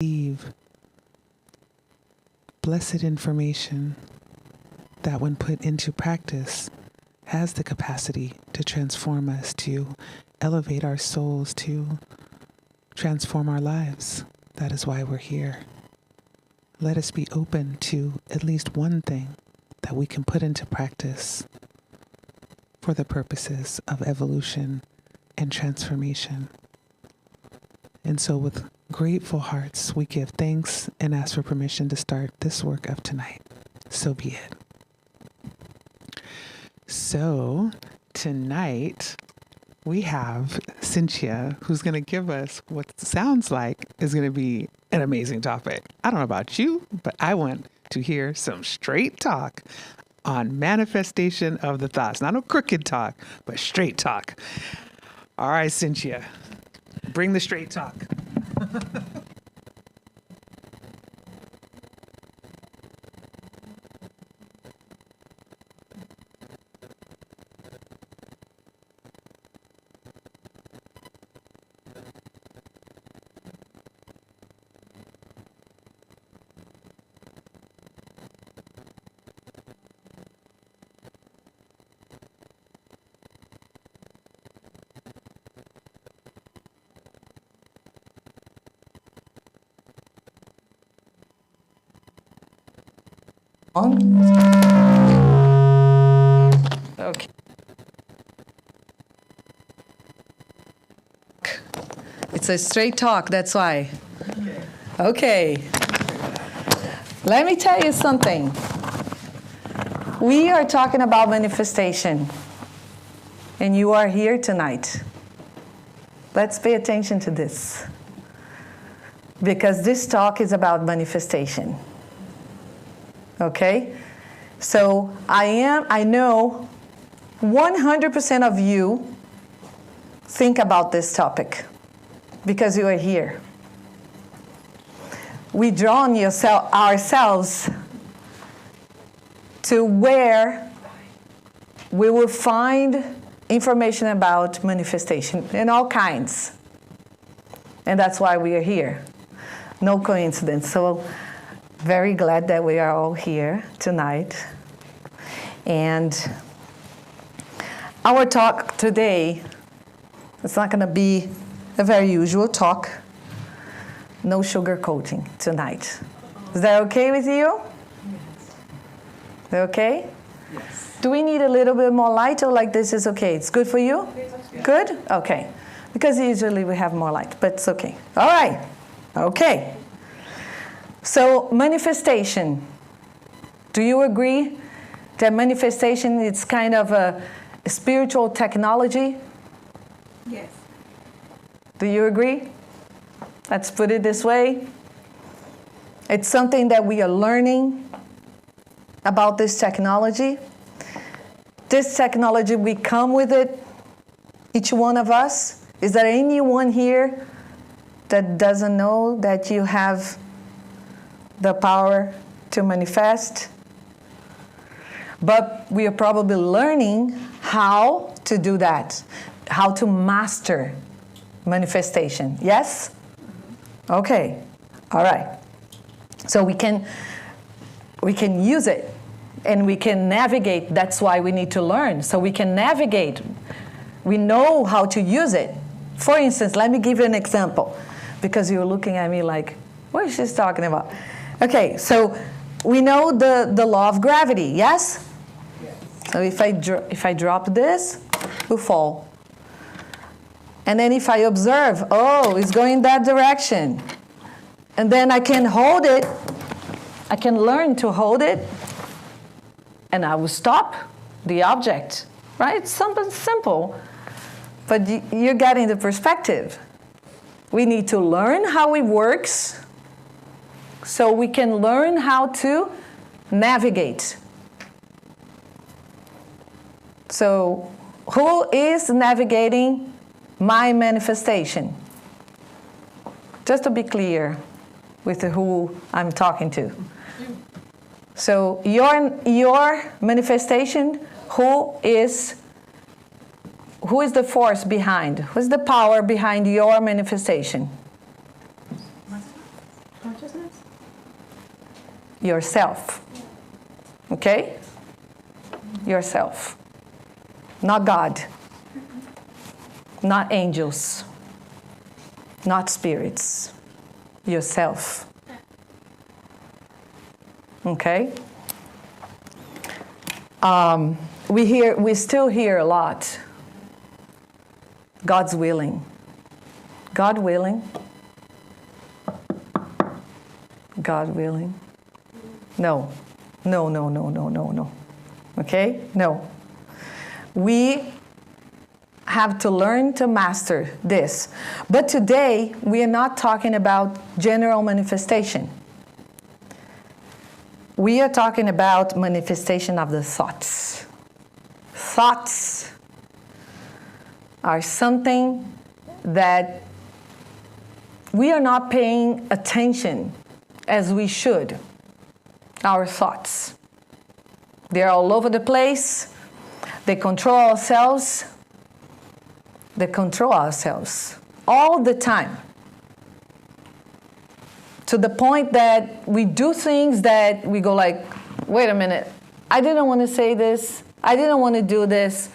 receive blessed information that, when put into practice, has the capacity to transform us, to elevate our souls, to transform our lives. That is why we're here. Let us be open to at least one thing that we can put into practice for the purposes of evolution and transformation. And so with grateful hearts, we give thanks and ask for permission to start this work of tonight. So be it. So tonight we have Cintia, who's going to give us what sounds like is going to be an amazing topic. I don't know about you, but I want to hear some straight talk on manifestation of the thoughts. Not no crooked talk, but straight talk. All right, Cintia, bring the straight talk. Okay. It's a straight talk, that's why. Okay. Let me tell you something. We are talking about manifestation, and you are here tonight. Let's pay attention to this, because this talk is about manifestation. Okay? So I know 100% of you think about this topic because you are here. We drawn ourselves to where we will find information about manifestation in all kinds. And that's why we are here. No coincidence. So very glad that we are all here tonight. And our talk today, it's not going to be a very usual talk. No sugarcoating tonight. Is that okay with you? Yes. Is that okay? Yes. Do we need a little bit more light, or like this is okay? It's good for you? Good? Okay. Because usually we have more light, but it's okay. All right. Okay. So manifestation. Do you agree that manifestation is kind of a spiritual technology? Yes. Do you agree? Let's put it this way. It's something that we are learning about this technology. This technology, we come with it, each one of us. Is there anyone here that doesn't know that you have the power to manifest? But we are probably learning how to do that, how to master manifestation. Yes? Okay. All right. So we can use it and we can navigate. That's why we need to learn. So we can navigate. We know how to use it. For instance, let me give you an example, because you're looking at me like, what is she talking about? Okay, so we know the law of gravity, yes? Yes. So if I drop this, we'll fall. And then if I observe, oh, it's going that direction. And then I can hold it. I can learn to hold it. And I will stop the object, right? It's something simple. But you're getting the perspective. We need to learn how it works so we can learn how to navigate. So who is navigating my manifestation? Just to be clear with who I'm talking to. So your manifestation, who is the force behind? Who's the power behind your manifestation? Consciousness? Yourself. Okay? Yourself. Not God. Not angels. Not spirits. Yourself. Okay? We still hear a lot. God's willing. God willing. God willing. No. No, no, no, no, no, no. Okay? No. We have to learn to master this. But today, we are not talking about general manifestation. We are talking about manifestation of the thoughts. Thoughts are something that we are not paying attention as we should. Our thoughts. They're all over the place. They control ourselves. They control ourselves all the time. To the point that we do things that we go like, wait a minute, I didn't want to say this. I didn't want to do this.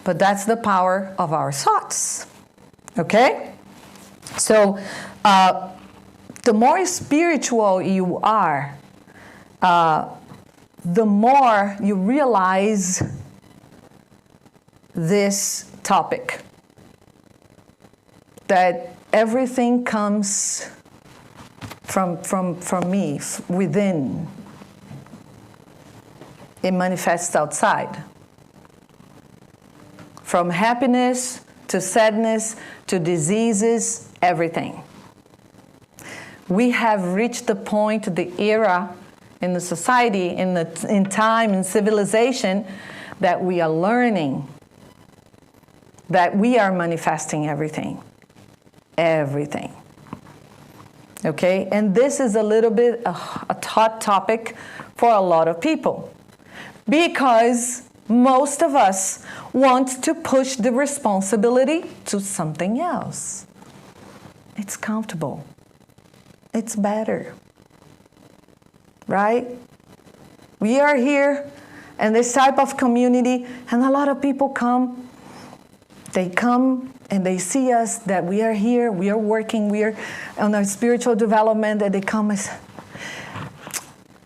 But that's the power of our thoughts. Okay? So, the more spiritual you are, the more you realize this topic. That everything comes from me, within. It manifests outside. From happiness to sadness to diseases, everything. We have reached the point, the era in the society, in time, in civilization, that we are learning that we are manifesting everything. Everything. Okay? And this is a little bit a hot topic for a lot of people. Because most of us want to push the responsibility to something else. It's comfortable. It's better. Right? We are here in this type of community, and a lot of people come. They come and they see us, that we are here, we are working, we are on our spiritual development, and they come and say,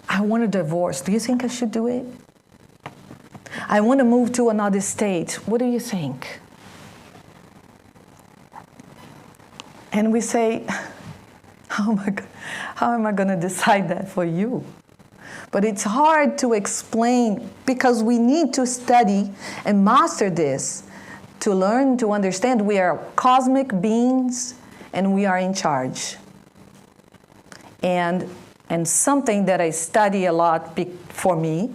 I want a divorce. Do you think I should do it? I want to move to another state. What do you think? And we say, how am I going to decide that for you? But it's hard to explain because we need to study and master this to learn to understand we are cosmic beings and we are in charge. And something that I study a lot for me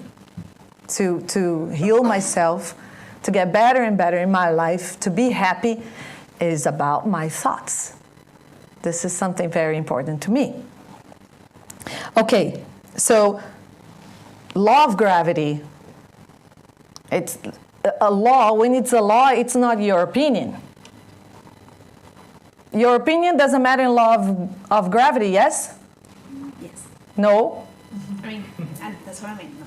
to heal myself, to get better and better in my life, to be happy, is about my thoughts. This is something very important to me. Okay, so law of gravity. It's a law. When it's a law, it's not your opinion. Your opinion doesn't matter in law of gravity, yes? Yes. No? I mean, that's what I mean. No.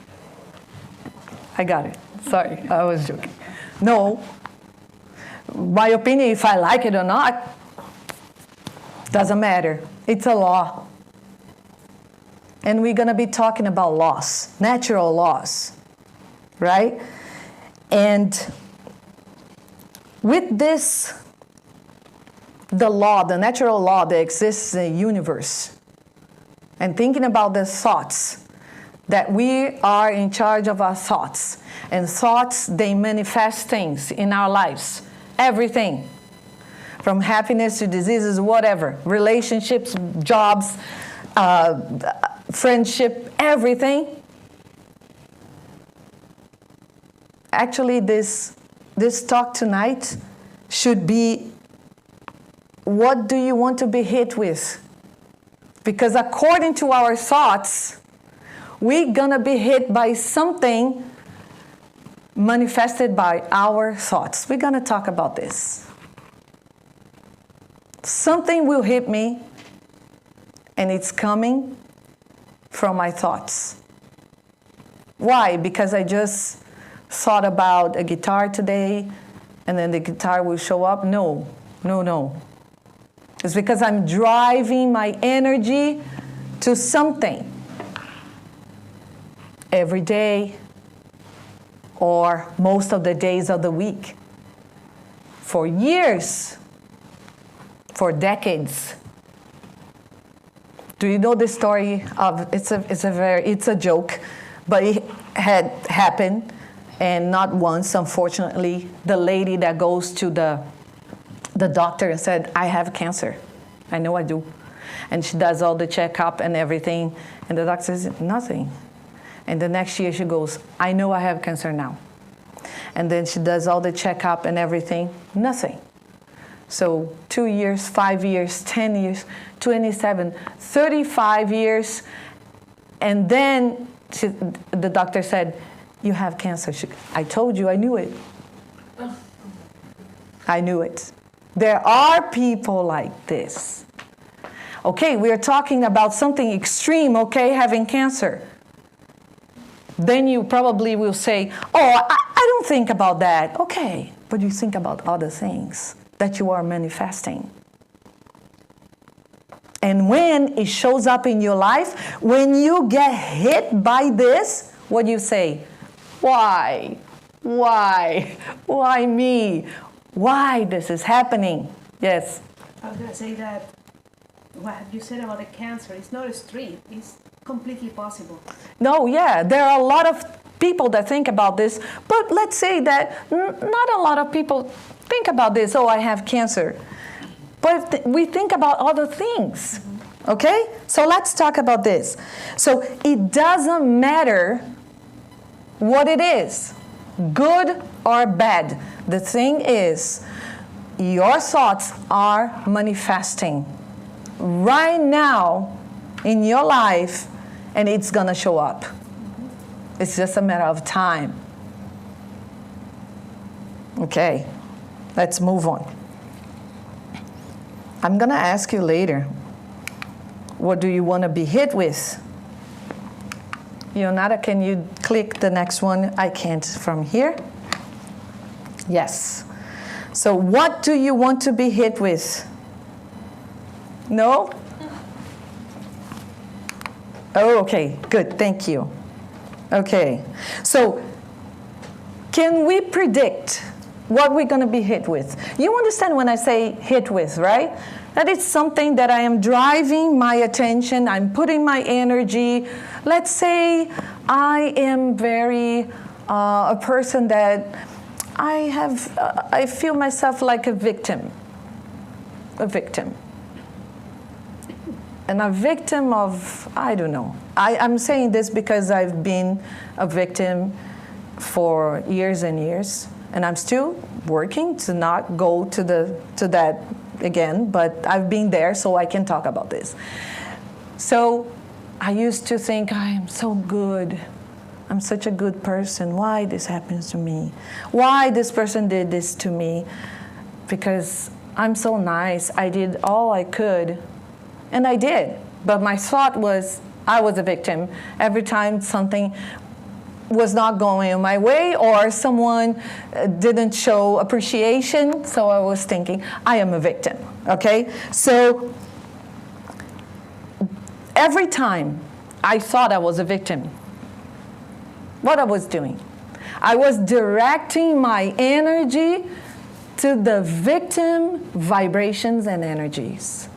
I got it. Sorry, I was joking. No. My opinion, if I like it or not, doesn't matter. It's a law. And we're going to be talking about laws, natural laws, right? And with this, the law, the natural law that exists in the universe, and thinking about the thoughts, that we are in charge of our thoughts. And thoughts, they manifest things in our lives. Everything. From happiness to diseases, whatever. Relationships, jobs, friendship, everything. Actually, this talk tonight should be, what do you want to be hit with? Because according to our thoughts, we're going to be hit by something manifested by our thoughts. We're going to talk about this. Something will hit me and it's coming from my thoughts. Why? Because I just thought about a guitar today, and then the guitar will show up? No. It's because I'm driving my energy to something every day or most of the days of the week, for years, for decades. Do you know the story of, it's a joke, but it had happened, and not once, unfortunately, the lady that goes to the doctor and said, I have cancer. I know I do. And she does all the checkup and everything, and the doctor says, nothing. And the next year she goes, I know I have cancer now. And then she does all the checkup and everything, nothing. So 2 years, 5 years, 10 years, 27, 35 years, and then the doctor said, you have cancer. I told you, I knew it. I knew it. There are people like this. Okay, we are talking about something extreme, okay, having cancer. Then you probably will say, oh, I don't think about that. Okay, but you think about other things that you are manifesting. And when it shows up in your life, when you get hit by this, what do you say? Why? Why me? Why this is happening? Yes? I was going to say that what you said about the cancer is not extreme. It's completely possible. No, yeah. There are a lot of people that think about this, but let's say that not a lot of people think about this, oh, I have cancer. But we think about other things, okay? So let's talk about this. So it doesn't matter what it is, good or bad. The thing is, your thoughts are manifesting right now in your life, and it's going to show up. It's just a matter of time. Okay, let's move on. I'm going to ask you later, what do you want to be hit with? Leonardo, can you click the next one? I can't from here. Yes. So what do you want to be hit with? No? Oh, okay, good, thank you. Okay, so can we predict what we're going to be hit with? You understand when I say hit with, right? That it's something that I am driving my attention, I'm putting my energy. Let's say I am very a person that I feel myself like a victim. And a victim of, I don't know. I'm saying this because I've been a victim for years and years, and I'm still working to not go to that again, but I've been there, so I can talk about this. So I used to think, I am so good. I'm such a good person. Why this happens to me? Why this person did this to me? Because I'm so nice. I did all I could. And I did. But my thought was, I was a victim. Every time something was not going my way or someone didn't show appreciation, so I was thinking, I am a victim, okay? So every time I thought I was a victim, what I was doing, I was directing my energy to the victim vibrations and energies.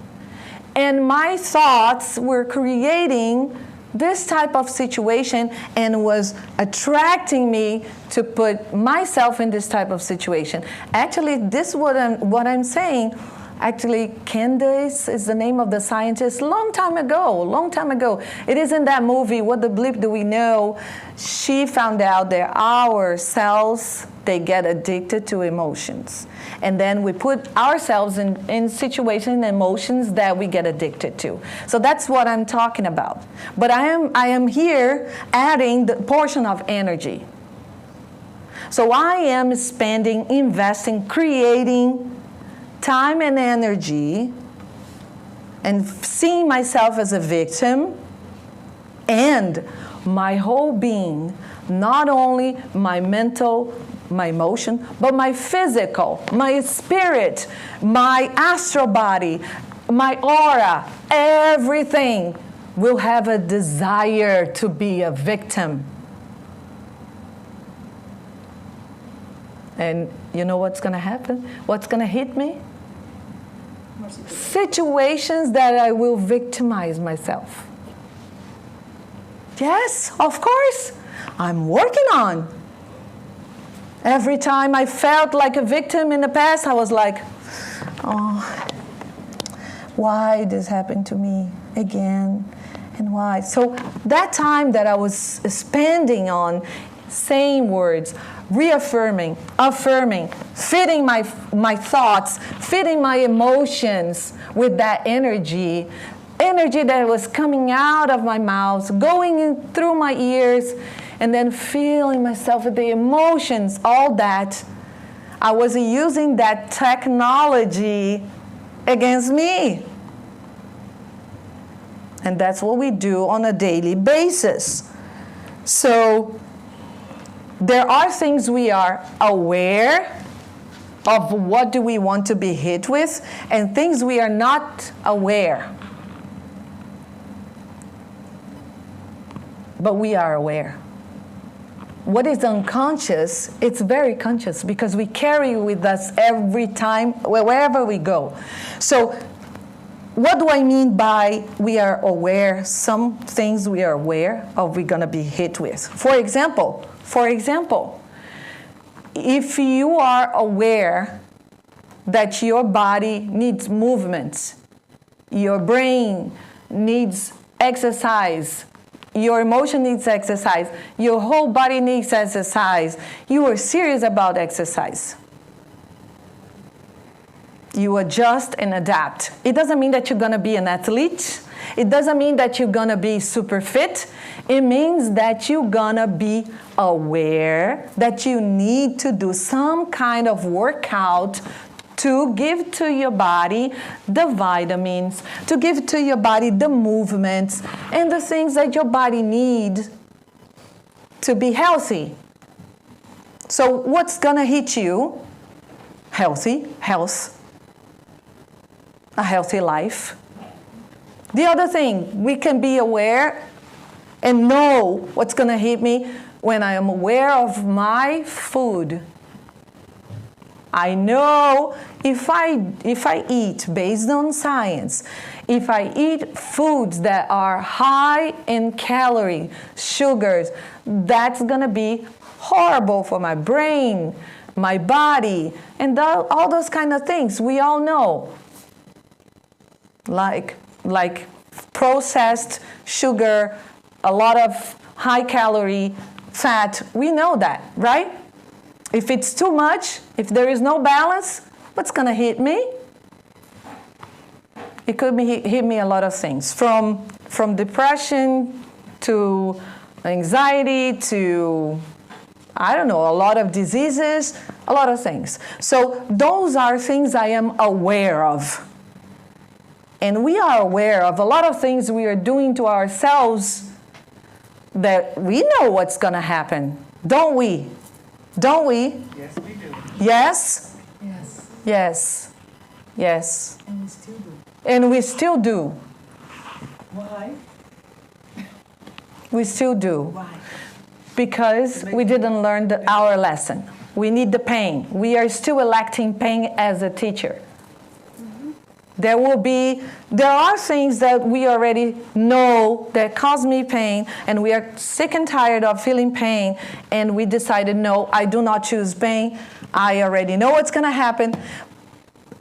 And my thoughts were creating this type of situation and was attracting me to put myself in this type of situation. Actually, this is what I'm saying. Actually, Candace is the name of the scientist long time ago. It is in that movie, What the Bleep Do We Know? She found out that our cells, they get addicted to emotions. And then we put ourselves in situations, emotions that we get addicted to. So that's what I'm talking about. But I am here adding the portion of energy. So I am spending, investing, creating time and energy and seeing myself as a victim, and my whole being, not only my mental, my emotion, but my physical, my spirit, my astral body, my aura, everything will have a desire to be a victim. And you know what's going to happen? What's going to hit me? Situations that I will victimize myself. Yes, of course. I'm working on. Every time I felt like a victim in the past, I was like, oh, why this happened to me again? And why? So that time that I was spending on saying words, reaffirming, affirming, fitting my thoughts, fitting my emotions with that energy that was coming out of my mouth, going in through my ears, and then feeling myself with the emotions, all that. I was using that technology against me. And that's what we do on a daily basis. So there are things we are aware of, what do we want to be hit with, and things we are not aware. But we are aware. What is unconscious, it's very conscious because we carry with us every time, wherever we go. So what do I mean by we are aware? Some things we are aware of we're going to be hit with. For example, if you are aware that your body needs movement, your brain needs exercise, your emotion needs exercise, your whole body needs exercise, you are serious about exercise. You adjust and adapt. It doesn't mean that you're going to be an athlete. It doesn't mean that you're going to be super fit. It means that you're going to be aware that you need to do some kind of workout to give to your body the vitamins, to give to your body the movements, and the things that your body needs to be healthy. So what's going to hit you? Health, a healthy life. The other thing, we can be aware and know what's going to hit me when I am aware of my food. I know if I eat based on science, if I eat foods that are high in calorie, sugars, that's going to be horrible for my brain, my body, and all those kind of things we all know. Like processed sugar, a lot of high calorie fat, we know that, right? If it's too much, if there is no balance, what's going to hit me? It could hit me a lot of things, from depression to anxiety to, I don't know, a lot of diseases, a lot of things. So those are things I am aware of. And we are aware of a lot of things we are doing to ourselves that we know what's going to happen, don't we? Don't we? Yes, we do. Yes? Yes. Yes. Yes. And we still do. And we still do. Why? We still do. Why? Because we didn't learn our lesson. We need the pain. We are still electing pain as a teacher. There are things that we already know that cause me pain, and we are sick and tired of feeling pain, and we decided, no, I do not choose pain. I already know what's going to happen,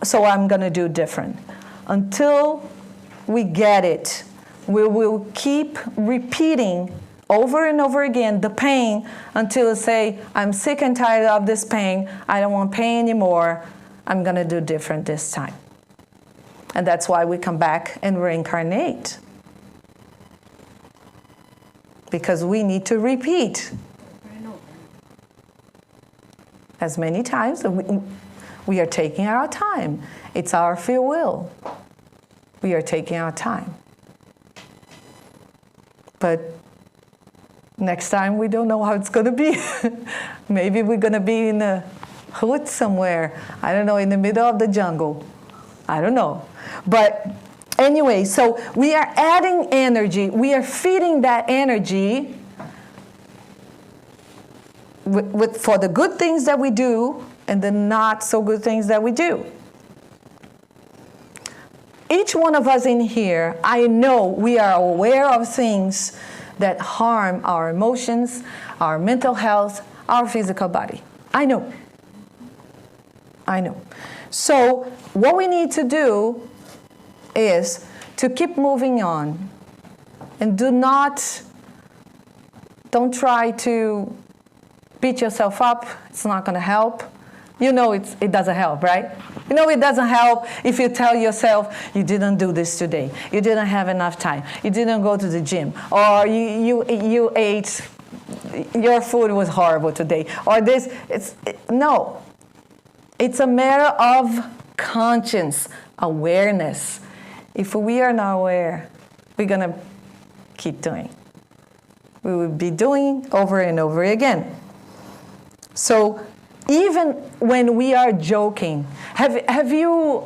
so I'm going to do different. Until we get it, we will keep repeating over and over again the pain until we say, I'm sick and tired of this pain. I don't want pain anymore. I'm going to do different this time. And that's why we come back and reincarnate. Because we need to repeat as many times. We are taking our time. It's our free will. we are taking our time. But next time, we don't know how it's going to be. Maybe we're going to be in a hood somewhere. I don't know, in the middle of the jungle. I don't know. But anyway, so we are adding energy. We are feeding that energy for the good things that we do and the not so good things that we do. Each one of us in here, I know we are aware of things that harm our emotions, our mental health, our physical body. I know. So what we need to do is to keep moving on, and don't try to beat yourself up. It's not going to help. You know it doesn't help, right? You know it doesn't help if you tell yourself you didn't do this today, you didn't have enough time, you didn't go to the gym, or you ate, your food was horrible today, or this. No. It's a matter of conscience, awareness. If we are not aware, we're going to keep doing. We will be doing over and over again. So even when we are joking, have you,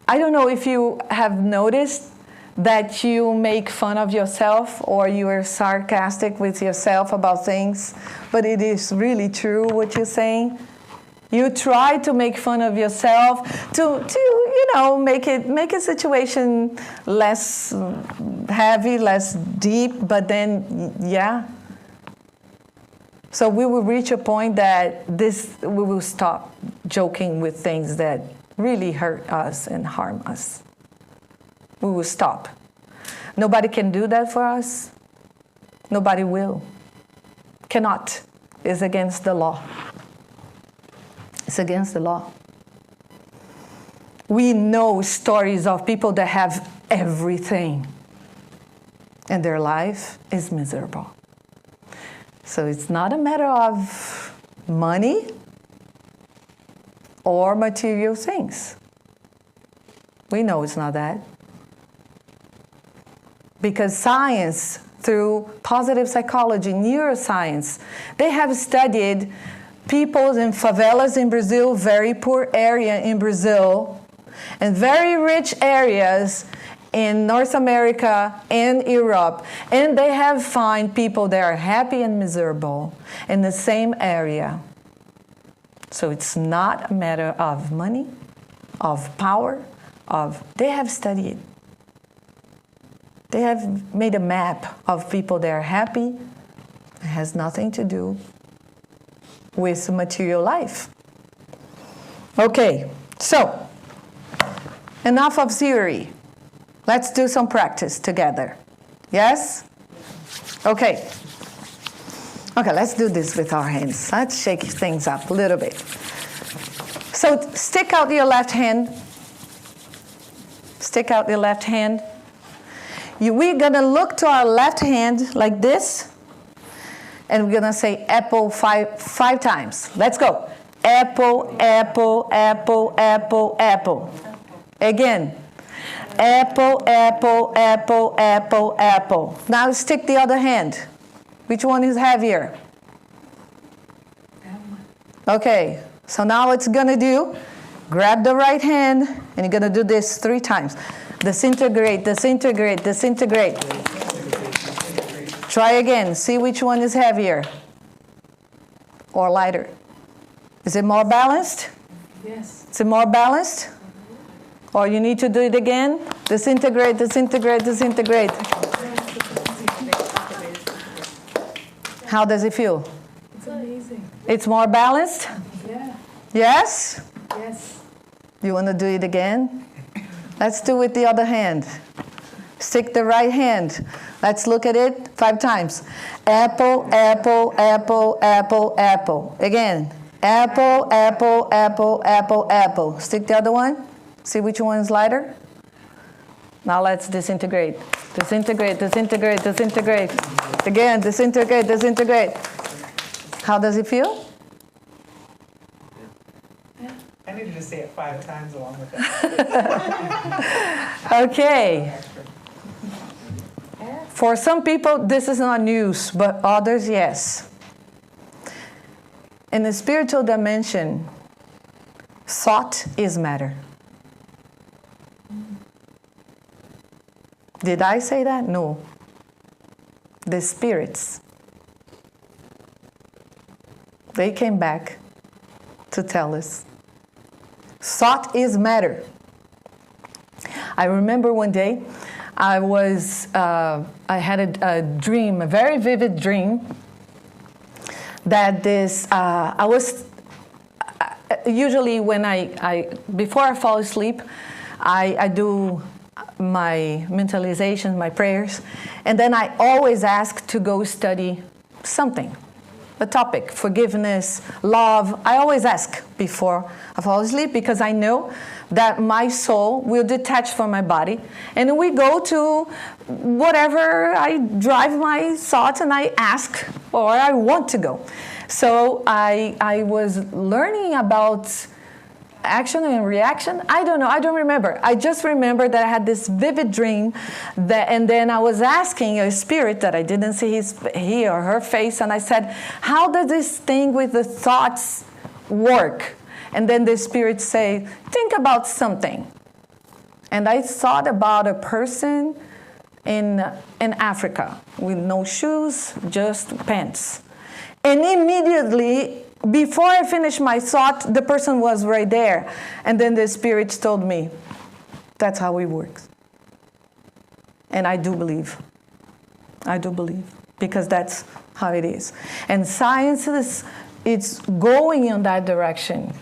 I don't know if you have noticed that you make fun of yourself or you are sarcastic with yourself about things, but it is really true what you're saying. You try to make fun of yourself to make a situation less heavy, less deep, but then, yeah. So we will reach a point that we will stop joking with things that really hurt us and harm us. We will stop. Nobody can do that for us. Nobody will. Cannot. It's against the law. It's against the law. We know stories of people that have everything, and their life is miserable. So it's not a matter of money or material things. We know it's not that. Because science, through positive psychology, neuroscience, they have studied people in favelas in Brazil, very poor area in Brazil, and very rich areas in North America and Europe. And they have found people that are happy and miserable in the same area. So it's not a matter of money, of power, they have studied. They have made a map of people that are happy. It has nothing to do with material life. Okay, so enough of theory. Let's do some practice together. Yes? Okay. Okay, let's do this with our hands. Let's shake things up a little bit. So stick out your left hand. Stick out your left hand. We're going to look to our left hand like this. And we're going to say apple five times. Let's go. Apple, apple, apple, apple, apple. Again. Apple, apple, apple, apple, apple. Now stick the other hand. Which one is heavier? Okay. So now it's going to do, grab the right hand, and you're going to do this 3 times. Disintegrate, disintegrate, disintegrate. Try again. See which one is heavier or lighter. Is it more balanced? Yes. Is it more balanced? Or you need to do it again? Disintegrate, disintegrate, disintegrate. How does it feel? It's amazing. It's more balanced? Yeah. Yes? Yes. You want to do it again? Let's do it the other hand. Stick the right hand. Let's look at it 5 times. Apple, apple, apple, apple, apple. Again. Apple, apple, apple, apple, apple. Stick the other one. See which one is lighter? Now let's disintegrate. Disintegrate, disintegrate, disintegrate. Again, disintegrate, disintegrate. How does it feel? I needed to say it 5 5 times along with it. Okay. For some people, this is not news, but others, yes. In the spiritual dimension, thought is matter. Did I say that? No. The spirits, they came back to tell us. Thought is matter. I remember one day I had a dream, a very vivid dream, that I was, usually when before I fall asleep, I do my mentalization, my prayers, and then I always ask to go study something, a topic, forgiveness, love. I always ask before I fall asleep because I know that my soul will detach from my body, and we go to whatever I drive my thoughts and I ask or I want to go. So I was learning about action and reaction. I don't know. I don't remember. I just remember that I had this vivid dream, and then I was asking a spirit that I didn't see he or her face, and I said, how does this thing with the thoughts work? And then the spirit say, think about something. And I thought about a person in Africa with no shoes, just pants. And immediately, before I finished my thought, the person was right there. And then the spirit told me, that's how it works. And I do believe. I do believe. Because that's how it is. And science it's going in that direction.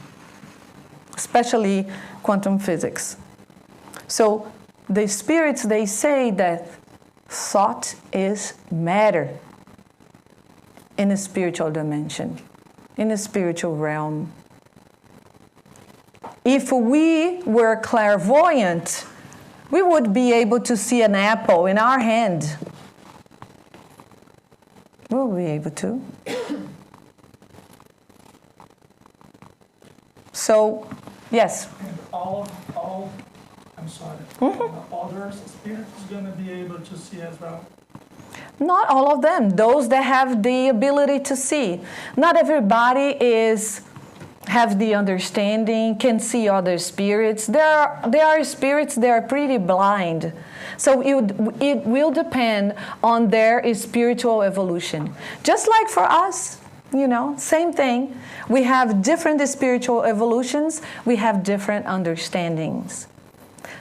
Especially quantum physics. So the spirits, they say that thought is matter in the spiritual dimension, in the spiritual realm. If we were clairvoyant, we would be able to see an apple in our hand. We'll be able to. So, yes? And all I'm sorry, other spirits going to be able to see as well? Not all of them. Those that have the ability to see. Not everybody have the understanding, can see other spirits. There are spirits that are pretty blind. So it will depend on their spiritual evolution. Just like for us, same thing. We have different spiritual evolutions. We have different understandings.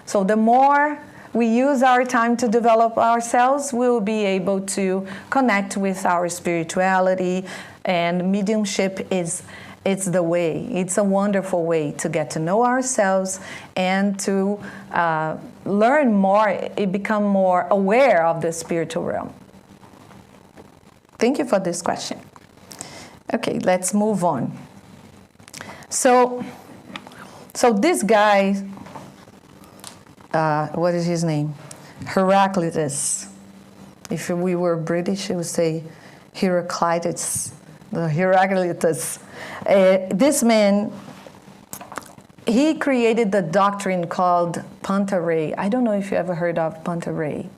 So the more we use our time to develop ourselves, we'll be able to connect with our spirituality, and mediumship it's the way. It's a wonderful way to get to know ourselves and to learn more, become more aware of the spiritual realm. Thank you for this question. Okay, let's move on. So this guy, what is his name? Heraclitus. If we were British, we would say Heraclitus. This man, he created the doctrine called Pantarei. I don't know if you ever heard of Pantarei.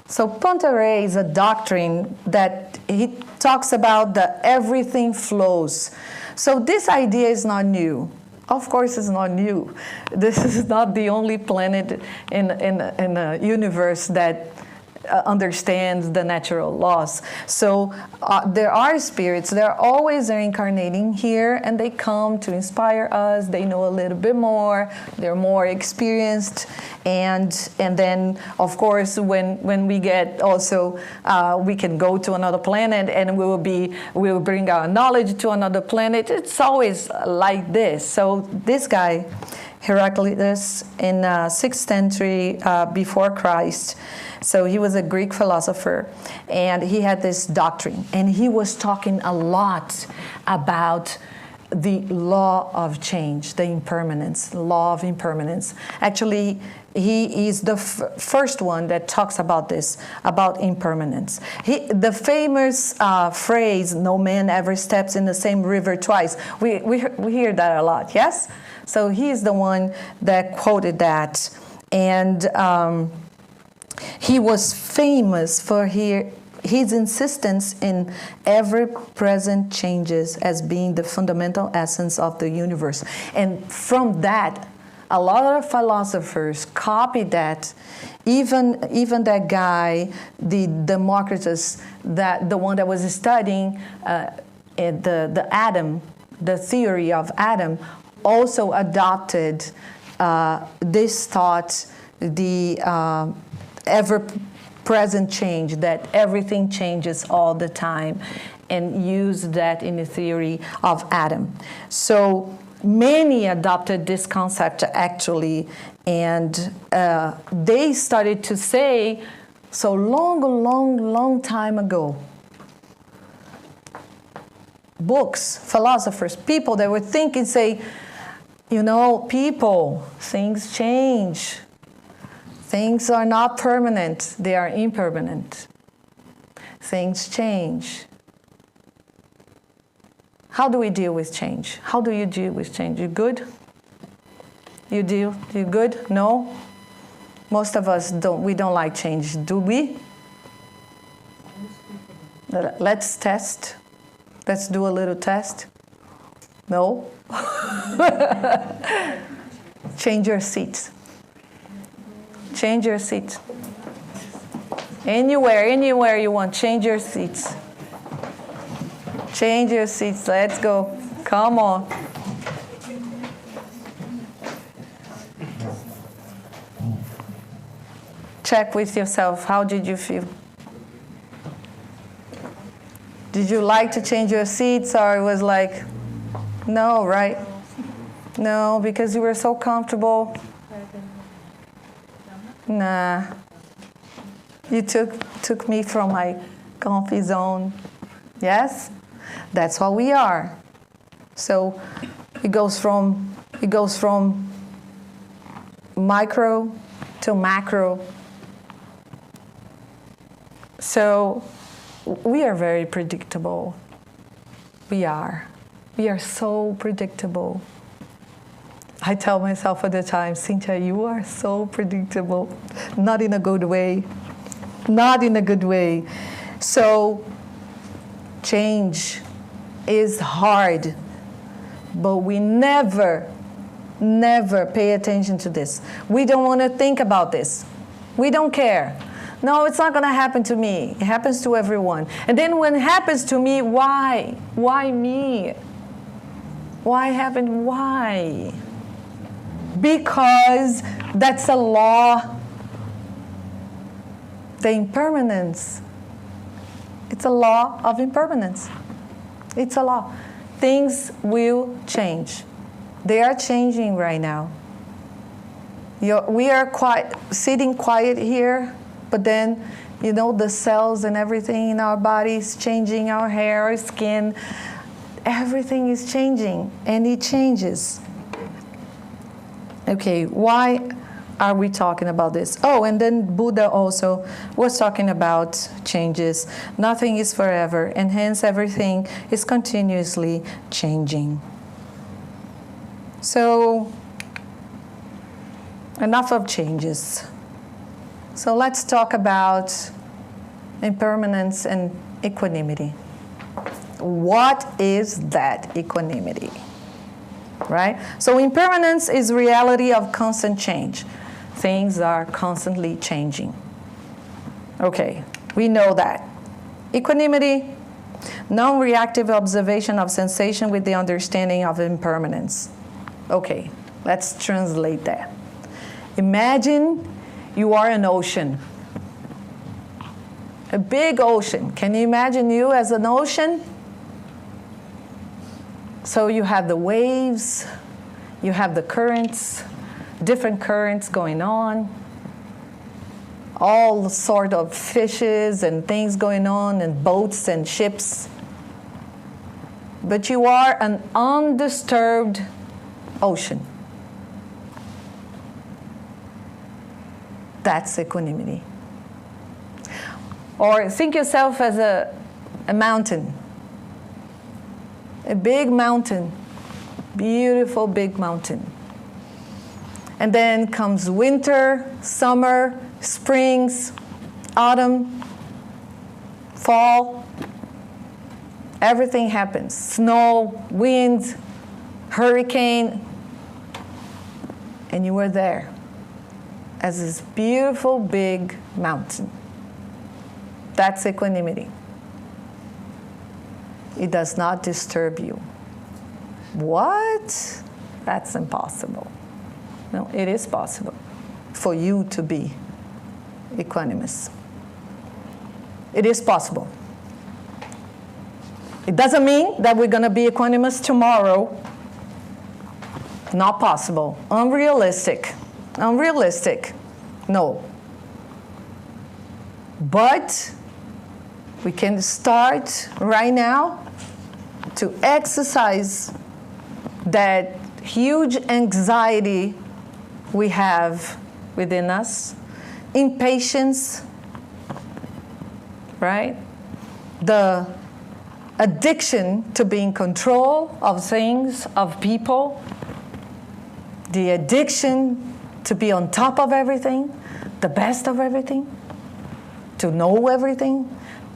So Pantarei is a doctrine that he talks about that everything flows. So this idea is not new. Of course, it's not new. This is not the only planet in the universe that understands the natural laws. So there are spirits. They're always reincarnating here, and they come to inspire us. They know a little bit more. They're more experienced, and then of course when we get also we can go to another planet, and we'll bring our knowledge to another planet. It's always like this. So this guy, Heraclitus, in 6th century before Christ. So he was a Greek philosopher, and he had this doctrine, and he was talking a lot about the law of change, the impermanence, law of impermanence. Actually, he is the first one that talks about this, about impermanence. The famous phrase, "No man ever steps in the same river twice." We hear that a lot, yes? So he is the one that quoted that. And he was famous for his insistence in ever-present changes as being the fundamental essence of the universe. And from that, a lot of philosophers copied that. Even that guy, the Democritus, the one that was studying the atom, the theory of atom, also adopted this thought, the ever-present change, that everything changes all the time, and used that in the theory of atom. So many adopted this concept actually, and they started to say, so long time ago, books, philosophers, people that were thinking, say, you know, people, things change. Things are not permanent, they are impermanent. Things change. How do we deal with change? How do you deal with change? You good? You good? No? Most of us we don't like change, do we? Let's test. Let's do a little test. No? Change your seat. Change your seat. Anywhere you want, change your seats. Change your seats. Let's go. Come on. Check with yourself. How did you feel? Did you like to change your seats, or it was like, no, right? No, because you were so comfortable. Nah. You took me from my comfy zone. Yes? That's what we are. So it goes from micro to macro. So we are very predictable. We are so predictable. I tell myself all the time, Cintia, you are so predictable. Not in a good way. Not in a good way. So change is hard, but we never pay attention to this. We don't want to think about this. We don't care. No, it's not going to happen to me. It happens to everyone. And then when it happens to me, why? Why me? Why happened? Why? Because that's a law. The impermanence. It's a law of impermanence. It's a law. Things will change. They are changing right now. We are sitting quiet here, but then, you know, the cells and everything in our bodies changing, our hair, our skin, everything is changing, and it changes. Okay, why are we talking about this? Oh, and then Buddha also was talking about changes. Nothing is forever, and hence everything is continuously changing. So, enough of changes. So let's talk about impermanence and equanimity. What is that equanimity? Right? So impermanence is reality of constant change. Things are constantly changing. Okay, we know that. Equanimity, non-reactive observation of sensation with the understanding of impermanence. Okay, let's translate that. Imagine you are an ocean. A big ocean. Can you imagine you as an ocean? So you have the waves, you have the currents, different currents going on, all sort of fishes and things going on, and boats and ships. but you are an undisturbed ocean. That's equanimity. Or think yourself as a mountain. A big mountain. Beautiful big mountain. And then comes winter, summer, springs, autumn, fall. Everything happens. Snow, wind, hurricane. And you were there as this beautiful big mountain. That's equanimity. It does not disturb you. What? That's impossible. No, it is possible for you to be equanimous. It is possible. It doesn't mean that we're going to be equanimous tomorrow. Not possible. Unrealistic. Unrealistic. No. But we can start right now to exercise that huge anxiety we have within us, impatience, right? The addiction to be in control of things, of people, the addiction to be on top of everything, the best of everything, to know everything,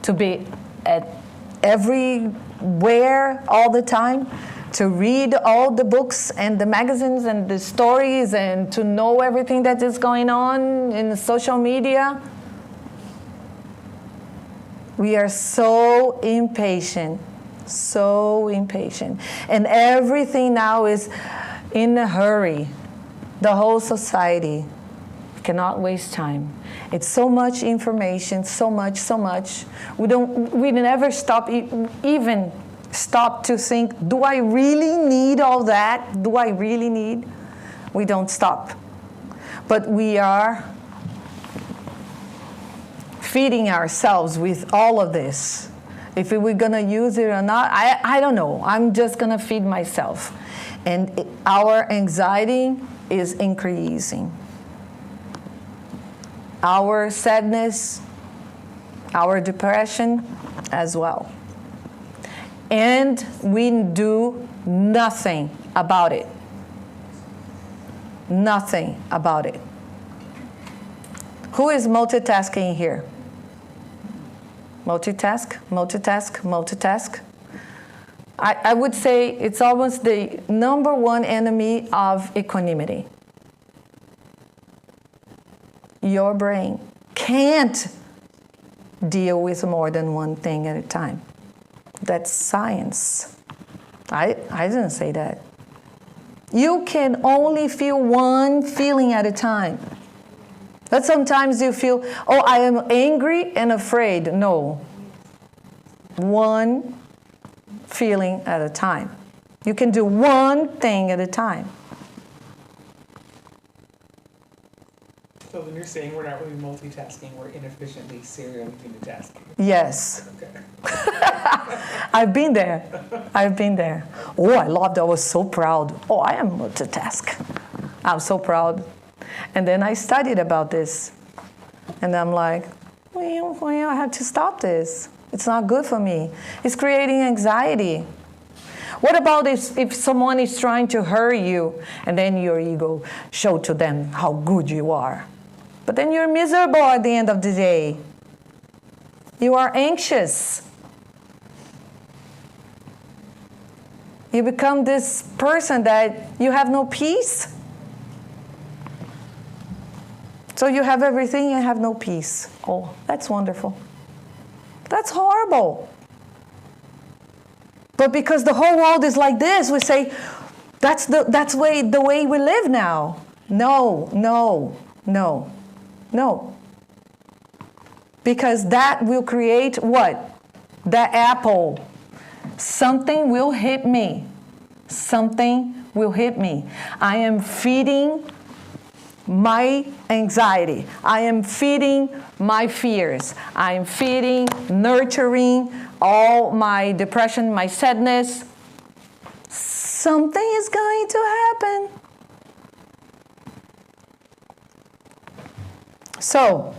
to be at everywhere all the time, to read all the books and the magazines and the stories and to know everything that is going on in social media. We are so impatient, so impatient. And everything now is in a hurry. The whole society cannot waste time. It's so much information, so much. We never stop, even stop to think, do I really need all that? Do I really need? We don't stop. But we are feeding ourselves with all of this. If we're going to use it or not, I don't know. I'm just going to feed myself. And our anxiety is increasing. Our sadness, our depression as well. And we do nothing about it. Nothing about it. Who is multitasking here? Multitask. I would say it's almost the number one enemy of equanimity. Your brain can't deal with more than one thing at a time. That's science. I didn't say that. You can only feel one feeling at a time. But sometimes you feel, oh, I am angry and afraid. No. One feeling at a time. You can do one thing at a time. So when you're saying we're not really multitasking, we're inefficiently serially unitasking. Yes. Okay. I've been there. Oh, I loved it. I was so proud. Oh, I am multitask. I'm so proud. And then I studied about this. And I'm like, well, I have to stop this. It's not good for me. It's creating anxiety. What about if someone is trying to hurry you and then your ego show to them how good you are? But then you're miserable at the end of the day. You are anxious. You become this person that you have no peace. So you have everything and have no peace. Oh, that's wonderful. That's horrible. But because the whole world is like this, we say, that's the way we live now. No. Because that will create what? The apple. Something will hit me. I am feeding my anxiety. I am feeding my fears. I am feeding, nurturing all my depression, my sadness, something is going to happen. So,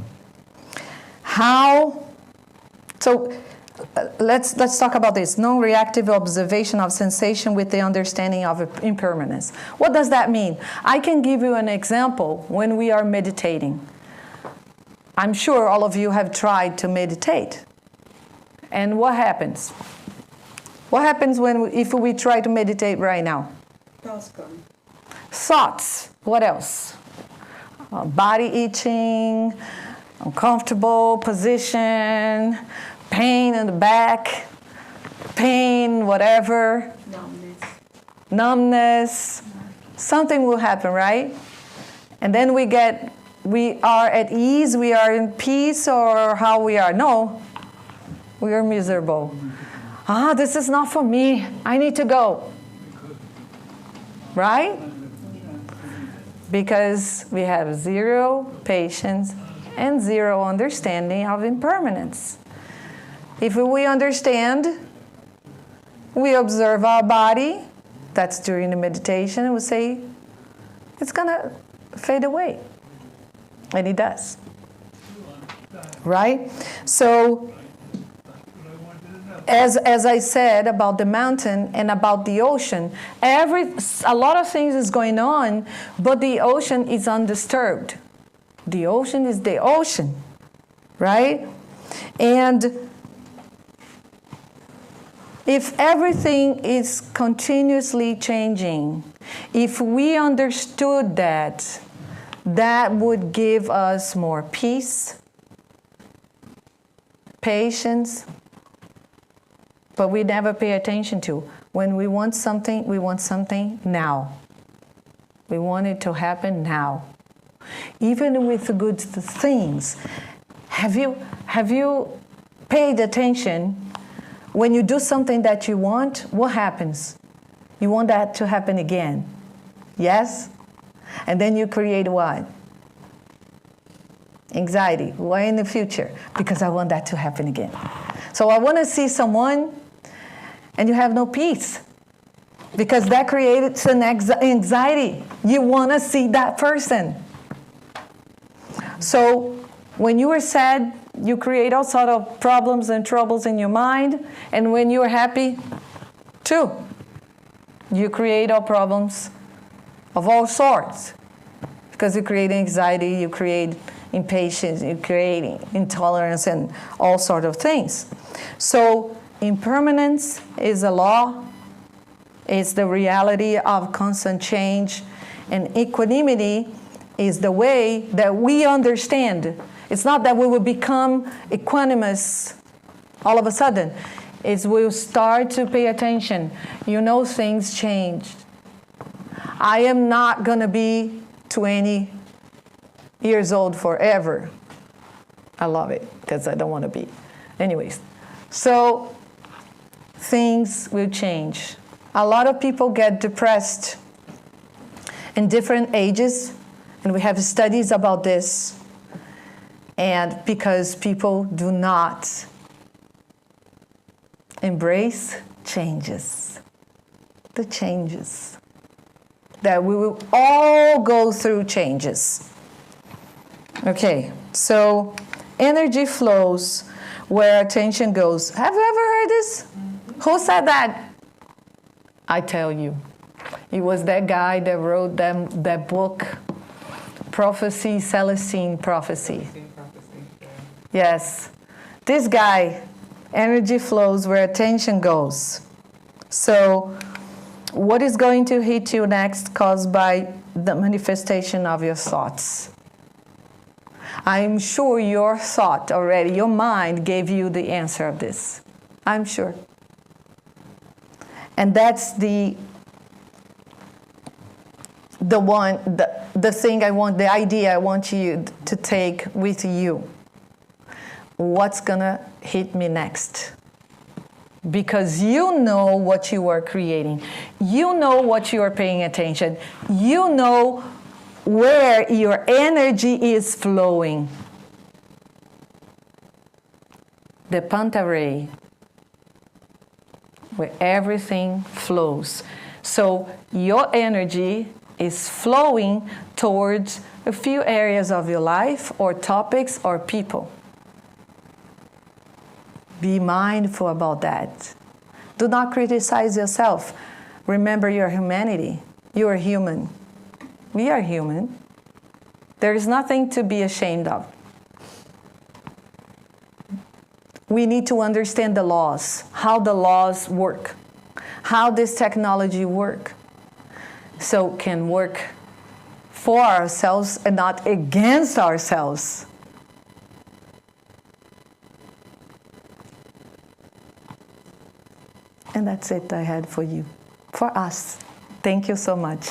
let's talk about this. Non-reactive observation of sensation with the understanding of impermanence. What does that mean? I can give you an example when we are meditating. I'm sure all of you have tried to meditate. And what happens? What happens if we try to meditate right now? Thoughts. What else? Body itching, uncomfortable position, pain in the back, pain, whatever. Numbness. Something will happen, right? And then we are at ease, we are in peace, or how we are. No, we are miserable. This is not for me. I need to go. Right? Because we have zero patience and zero understanding of impermanence. If we understand, we observe our body, that's during the meditation, and we say, it's going to fade away. And it does. Right? So, as I said about the mountain and about the ocean, a lot of things is going on, but the ocean is undisturbed. The ocean is the ocean, right? And if everything is continuously changing, if we understood that, that would give us more peace, patience, but we never pay attention to. When we want something now. We want it to happen now. Even with the good things, have you paid attention? When you do something that you want, what happens? You want that to happen again. Yes? And then you create what? Anxiety. Why in the future? Because I want that to happen again. So I want to see someone, and you have no peace. Because that creates an anxiety. You want to see that person. So when you are sad, you create all sorts of problems and troubles in your mind. And when you are happy, too, you create all problems of all sorts. Because you create anxiety, you create impatience, you create intolerance, and all sorts of things. So impermanence is a law. It's the reality of constant change. And equanimity is the way that we understand. It's not that we will become equanimous all of a sudden. It's we'll start to pay attention. You know, things changed. I am not going to be 20 years old forever. I love it because I don't want to be. Anyways, so things will change. A lot of people get depressed in different ages, and we have studies about this. And because people do not embrace changes, the changes, that we will all go through changes. Okay, so energy flows where attention goes. Have you ever heard this? Who said that? I tell you, it was that guy that wrote that book, Prophecy, Celestine Prophecy. Yes, this guy, energy flows where attention goes. So what is going to hit you next caused by the manifestation of your thoughts? I'm sure your thought already, your mind gave you the answer of this. I'm sure. And that's the thing I want, the idea I want you to take with you. What's gonna hit me next? Because you know what you are creating. You know what you are paying attention. You know where your energy is flowing. The Panta Ray, where everything flows. So your energy is flowing towards a few areas of your life or topics or people. Be mindful about that. Do not criticize yourself. Remember your humanity. You are human. We are human. There is nothing to be ashamed of. We need to understand the laws, how the laws work, how this technology works, so can work for ourselves and not against ourselves. And that's it I had for you, for us. Thank you so much.